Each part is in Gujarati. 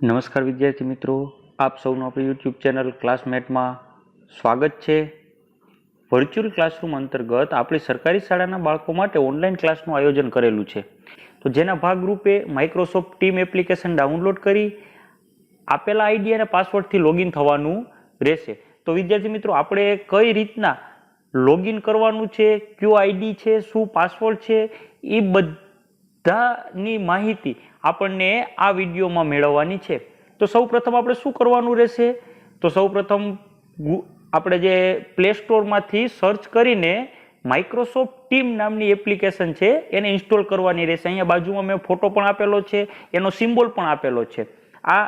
નમસ્કાર વિદ્યાર્થી મિત્રો, આપ સૌનું આપણી યુટ્યુબ ચેનલ ક્લાસમેટમાં સ્વાગત છે। વર્ચ્યુઅલ ક્લાસરૂમ અંતર્ગત આપણી સરકારી શાળાના બાળકો માટે ઓનલાઈન ક્લાસનું આયોજન કરેલું છે। તો જેના ભાગરૂપે માઇક્રોસોફ્ટ ટીમ એપ્લિકેશન ડાઉનલોડ કરી આપેલા આઈડી અને પાસવર્ડથી લોગિન થવાનું રહેશે। તો વિદ્યાર્થી મિત્રો, આપણે કઈ રીતના લોગિન કરવાનું છે, કયો આઈડી છે, શું પાસવર્ડ છે, એ બધાની માહિતી આપણને આ વિડીયોમાં મેળવવાની છે। તો સૌપ્રથમ આપણે શું કરવાનું રહેશે? તો સૌપ્રથમ આપણે જે પ્લે સ્ટોરમાંથી સર્ચ કરીને માઇક્રોસોફ્ટ ટીમ નામની એપ્લિકેશન છે એને ઇન્સ્ટોલ કરવાની રહેશે। અહીંયા બાજુમાં મેં ફોટો પણ આપેલો છે, એનો સિમ્બોલ પણ આપેલો છે। આ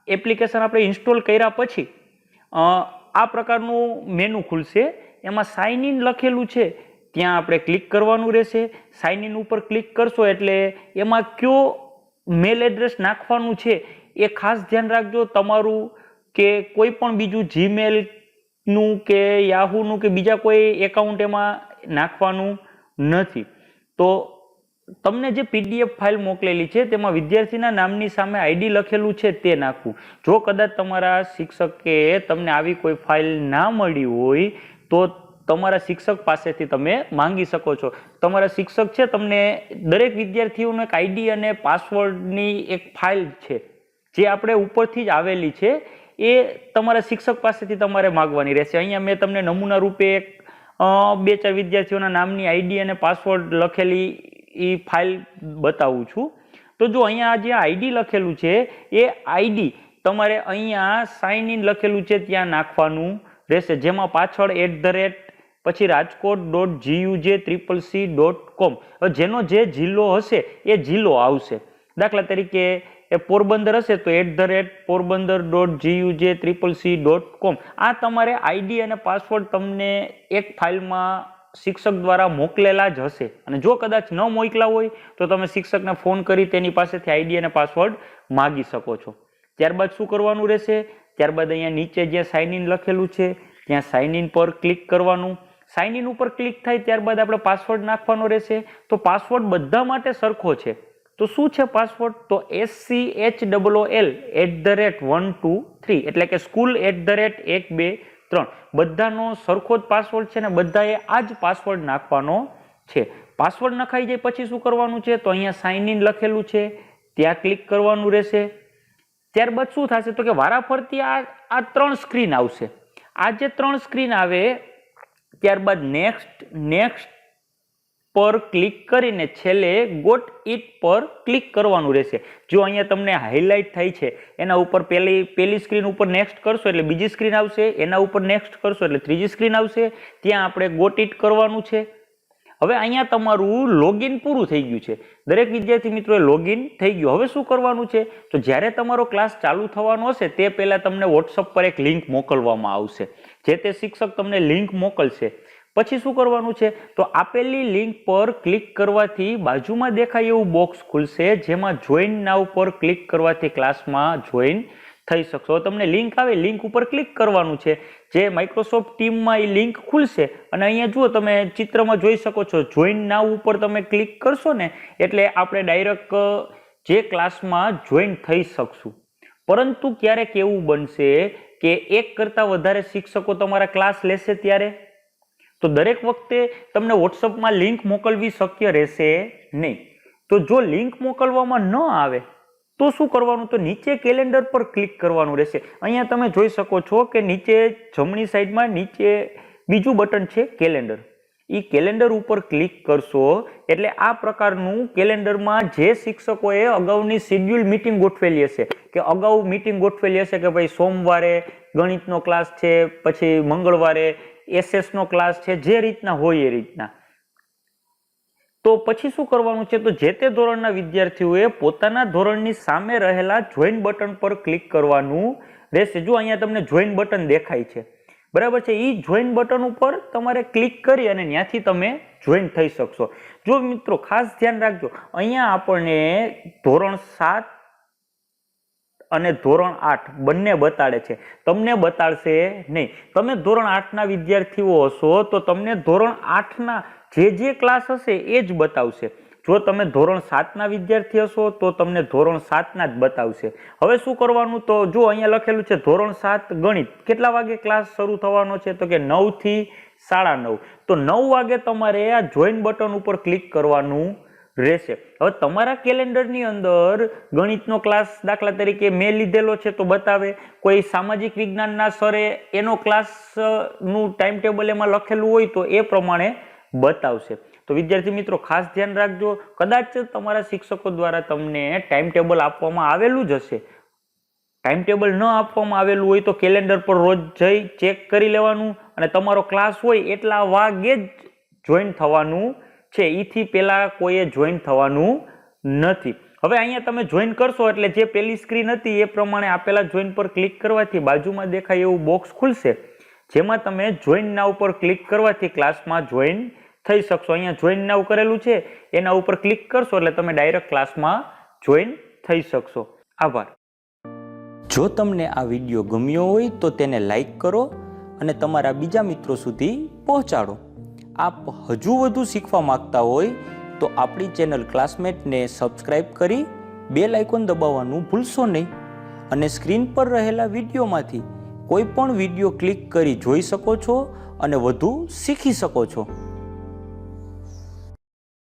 એપ્લિકેશન આપણે ઇન્સ્ટોલ કર્યા પછી આ પ્રકારનું મેનુ ખુલશે, એમાં સાઇન ઇન લખેલું છે, ત્યાં આપણે ક્લિક કરવાનું રહેશે। સાઇન ઇન ઉપર ક્લિક કરશો એટલે એમાં કયો મેલ એડ્રેસ નાખવાનું છે એ ખાસ ધ્યાન રાખજો। તમારું કે કોઈ પણ બીજું જીમેલનું કે યાહૂનું કે બીજા કોઈ એકાઉન્ટ એમાં નાખવાનું નથી। તો તમને જે પીડીએફ ફાઇલ મોકલેલી છે તેમાં વિદ્યાર્થીના નામની સામે આઈડી લખેલું છે તે નાખવું। જો કદાચ તમારા શિક્ષકે તમને આવી કોઈ ફાઇલ ના મળી હોય તો તમારા શિક્ષક પાસેથી તમે માંગી શકો છો। તમારા શિક્ષક છે તમને દરેક વિદ્યાર્થીઓનો એક આઈડી અને પાસવર્ડની એક ફાઇલ છે જે આપણે ઉપરથી જ આવેલી છે, એ તમારા શિક્ષક પાસેથી તમારે માંગવાની રહેશે। અહીંયા મેં તમને નમૂના રૂપે એક 2-4 વિદ્યાર્થીઓના નામની આઈડી અને પાસવર્ડ લખેલી એ ફાઇલ બતાવું છું। તો જો અહીંયા જે આઈડી લખેલું છે એ આઈડી તમારે અહીંયા સાઇન ઇન લખેલું છે ત્યાં નાખવાનું રહેશે, જેમાં પાછળ @ પછી રાજકોટ.guj.cc.com જેનો જે જિલ્લો હશે એ જિલ્લો આવશે। દાખલા તરીકે એ પોરબંદર હશે તો @porbandar.guj.cc.com આ તમારે આઈડી અને પાસવર્ડ તમને એક ફાઇલમાં શિક્ષક દ્વારા મોકલેલા જ હશે, અને જો કદાચ ન મોકલા હોય તો તમે શિક્ષકને ફોન કરી તેની પાસેથી આઈડી અને પાસવર્ડ માગી શકો છો। ત્યારબાદ શું કરવાનું રહેશે? ત્યારબાદ અહીંયા નીચે જ્યાં સાઇન ઇન લખેલું છે ત્યાં સાઇન ઇન પર ક્લિક કરવાનું। સાઇન ઇન ઉપર ક્લિક થાય ત્યારબાદ આપણે પાસવર્ડ નાખવાનો રહેશે। તો પાસવર્ડ બધા માટે સરખો છે। તો શું છે પાસવર્ડ? તો SCHOOL@123 એટલે કે school@123 બધાનો સરખો જ પાસવર્ડ છે ને બધાએ આ જ પાસવર્ડ નાખવાનો છે। પાસવર્ડ નખાઈ જાય પછી શું કરવાનું છે? તો અહીંયા સાઇન ઇન લખેલું છે ત્યાં ક્લિક કરવાનું રહેશે। ત્યારબાદ શું થશે? તો કે વારાફરતી આ 3 સ્ક્રીન આવશે। આ જે 3 સ્ક્રીન આવે ત્યારબાદ નેક્સ્ટ પર ક્લિક કરીને છેલ્લે ગોટ ઇટ પર ક્લિક કરવાનું રહેશે। જો અહીંયા તમને હાઇલાઇટ થાય છે એના ઉપર પહેલી સ્ક્રીન ઉપર નેક્સ્ટ કરશો એટલે બીજી સ્ક્રીન આવશે, એના ઉપર નેક્સ્ટ કરશો એટલે ત્રીજી સ્ક્રીન આવશે, ત્યાં આપણે ગોટ ઇટ કરવાનું છે। હવે અહીંયા તમારું લોગિન પૂરું થઈ ગયું છે, દરેક વિદ્યાર્થી મિત્રોએ લોગિન થઈ ગયું। હવે શું કરવાનું છે? તો જ્યારે તમારો ક્લાસ ચાલુ થવાનો હશે તે પહેલા તમને વોટ્સઅપ પર એક લિંક મોકલવામાં આવશે, જે તે શિક્ષક તમને લિંક મોકલશે। પછી શું કરવાનું છે? તો આપેલી લિંક પર ક્લિક કરવાથી બાજુમાં દેખાય એવું બોક્સ ખુલશે, જેમાં જોઈન નાઉ પર ક્લિક કરવાથી ક્લાસમાં જોઈન થઈ શકશો। તમને લિંક આવે, લિંક ઉપર ક્લિક કરવાનું છે, જે માઇક્રોસોફ્ટ ટીમમાં એ લિંક ખુલશે અને અહીંયા જુઓ તમે ચિત્રમાં જોઈ શકો છો, જોઈન નાઉ ઉપર તમે ક્લિક કરશો ને એટલે આપણે ડાયરેક્ટ જે ક્લાસમાં જોઈન થઈ શકશું। પરંતુ ક્યારેક એવું બનશે કે એક કરતાં વધારે શિક્ષકો તમારા ક્લાસ લેશે ત્યારે તો દરેક વખતે તમને વોટ્સઅપમાં લિંક મોકલવી શક્ય રહેશે નહીં। તો જો લિંક મોકલવામાં ન આવે તો શું કરવાનું? તો નીચે કેલેન્ડર પર ક્લિક કરવાનું રહેશે। અહીંયા તમે જોઈ શકો છો કે નીચે જમણી સાઈડમાં નીચે બીજું બટન છે કેલેન્ડર, એ કેલેન્ડર ઉપર ક્લિક કરશો એટલે આ પ્રકારનું કેલેન્ડરમાં જે શિક્ષકોએ અગાઉની શેડ્યુલ મીટિંગ ગોઠવેલી હશે કે અગાઉ મીટિંગ ગોઠવેલી હશે કે ભાઈ સોમવારે ગણિતનો ક્લાસ છે, પછી મંગળવારે SS નો ક્લાસ છે, જે રીતના હોય એ રીતના, તો પછી શું કરવાનું છે? તો જે તે ધોરણના વિદ્યાર્થીઓએ પોતાના ધોરણની સામે રહેલા જોઈન બટન પર ક્લિક કરવાનું રહેશે। જો અહીંયા તમને જોઈન બટન દેખાય છે, બરાબર છે, એ જોઈન બટન ઉપર તમારે ક્લિક કરી અને ત્યાંથી તમે જોઈન થઈ શકશો। જો મિત્રો ખાસ ધ્યાન રાખજો, અહીંયા આપણને ધોરણ 7 અને ધોરણ 8 બંને બતાડે છે, તમને બતાડશે નહીં। તમે ધોરણ 8ના વિદ્યાર્થીઓ હશો તો તમને ધોરણ 8ના જે ક્લાસ હશે એ જ બતાવશે। જો તમે ધોરણ 7ના વિદ્યાર્થી હશો તો તમને ધોરણ 7ના જ બતાવશે. હવે શું કરવાનું, તો જો અહીંયા લખેલું છે ધોરણ 7 ગણિત, કેટલા વાગે ક્લાસ શરૂ થવાનો છે, તો કે 9 થી 9:30. તો 9 વાગે તમારે આ જોઈન બટન ઉપર ક્લિક કરવાનું રહેશે. હવે તમારા કેલેન્ડરની અંદર ગણિતનો ક્લાસ દાખલા તરીકે મેં લીધેલો છે તો બતાવે, કોઈ સામાજિક વિજ્ઞાનના સરે એનો ક્લાસનું ટાઈમ ટેબલ એમાં લખેલું હોય તો એ પ્રમાણે બતાવશે. તો વિદ્યાર્થી મિત્રો ખાસ ધ્યાન રાખજો, કદાચ તમારા શિક્ષકો દ્વારા તમને ટાઈમ ટેબલ આપવામાં આવેલું જ હશે, ટાઈમ ટેબલ ન આપવામાં આવેલું હોય તો કેલેન્ડર પર રોજ જઈ ચેક કરી લેવાનું અને તમારો ક્લાસ હોય એટલા વાગે જ જોઈન થવાનું છે, એથી પહેલા કોઈએ જોઈન થવાનું નથી. હવે અહીંયા તમે જોઈન કરશો એટલે જે પેલી સ્ક્રીન હતી એ પ્રમાણે આપેલા જોઈન પર ક્લિક કરવાથી બાજુમાં દેખાય એવું બોક્સ ખુલશે, જેમાં તમે જોઈન નાઉ પર ક્લિક કરવાથી ક્લાસમાં જોઈન થઈ શકશો. અહીંયા જોઈન નાઉ કરેલું છે એના ઉપર ક્લિક કરશો એટલે તમે ડાયરેક્ટ ક્લાસમાં જોઈન થઈ શકશો. આભાર. જો તમને આ વિડીયો ગમ્યો હોય તો તેને લાઈક કરો અને તમારા બીજા મિત્રો સુધી પહોંચાડો. આપ હજુ વધુ શીખવા માંગતા હોય તો આપણી ચેનલ ક્લાસમેટને સબસ્ક્રાઈબ કરી બેલ આઇકોન દબાવવાનું ભૂલશો નહીં અને સ્ક્રીન પર રહેલા વિડીયોમાંથી કોઈ પણ વિડીયો ક્લિક કરી જોઈ શકો છો અને વધુ શીખી શકો છો.